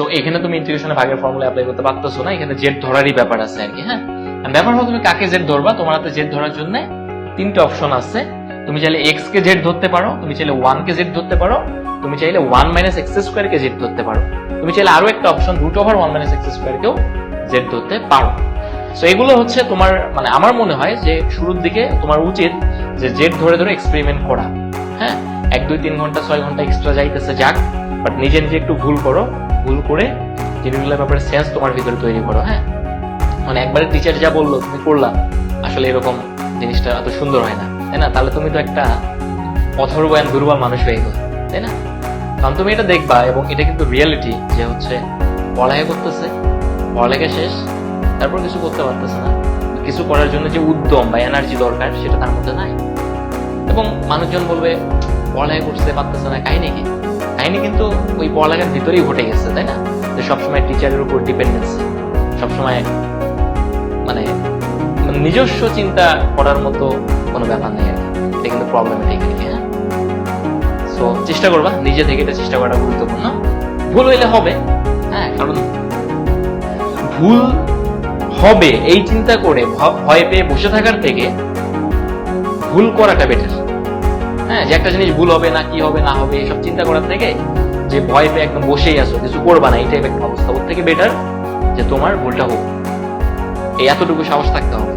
তো এখানে তুমি ইন্টিগ্রেশনে ভাগের ফর্মুলা অ্যাপ্লাই করতে পারতেছো না, এখানে জেড ধরারই ব্যাপার আছে আর কি। হ্যাঁ, ব্যাপার হলো তুমি কাকে জেড ধরবা। তোমার হাতে জেড ধরার জন্য তিনটে অপশন আছে। তুমি চাইলে এক্স কে জেড ধরতে পারো, তুমি চাইলে ওয়ান কে জেড ধরতে পারো, তুমি চাইলে ওয়ান মাইনাস এক্স স্কোয়ার কে জেড ধরতে পারো, তুমি চাইলে আরো একটা option root over one minus x square কেও জেড ধরতে পারো। সো এগুলো হচ্ছে তোমার মানে আমার মনে হয় যে শুরুর দিকে তোমার উচিত যে জেড ধরে ধরে এক্সপেরিমেন্ট করা। হ্যাঁ, 1-2-3 ঘন্টা 6 ঘন্টা এক্সট্রা যাইতেছে যাক, বাট নিজে নিজে একটু ভুল করো, ভুল করে জিনিসগুলোর ব্যাপারে সেন্স তোমার ভিতরে তৈরি করো। হ্যাঁ, মানে একবারে টিচার যা বললো তুমি করলা, আসলে এরকম জিনিসটা এত সুন্দর হয় না, তাই না? তাহলে তুমি তো একটা অথর্ব and দুর্বল মানুষ হয়ে গেল, তাই না? কারণ তুমি এটা দেখবা, এবং এটা কিন্তু রিয়েলিটি যে হচ্ছে পড়ালেখা করতেছে, পড়ালেখা শেষ, তারপর কিছু করতে পারতেছে না, কিছু করার জন্য যে উদ্যম বা এনার্জি দরকার সেটা তার মধ্যে নাই। এবং মানুষজন বলবে পড়ালেখা করতে পারতেছে না, কাহিনী কি? কাহিনী কিন্তু ওই পড়ালেখার ভিতরেই ঘটে গেছে, তাই না? যে সবসময় টিচারের উপর ডিপেন্ডেন্সি, সবসময় মানে নিজস্ব চিন্তা করার মতো কোনো ব্যাপার নেই আর কি। এটা কিন্তু প্রবলেমেটিক আর কি। হ্যাঁ, সো চেষ্টা করবা, নিজে থেকে এটা চেষ্টা করা গুরুত্বপূর্ণ। ভুল হইলে হবে, হ্যাঁ, কারণ ভুল হবে এই চিন্তা করে ভয় পেয়ে বসে থাকার থেকে ভুল করাটা বেটার। হ্যাঁ, যে একটা জিনিস ভুল হবে না, কি হবে না হবে এসব চিন্তা করার থেকে যে ভয় পেয়ে একদম বসেই আসো, কিছু করবা না, এই টাইপের একটা অবস্থা, ওর থেকে বেটার যে তোমার ভুলটা হোক। এই এতটুকু সাহস থাকতে হবে।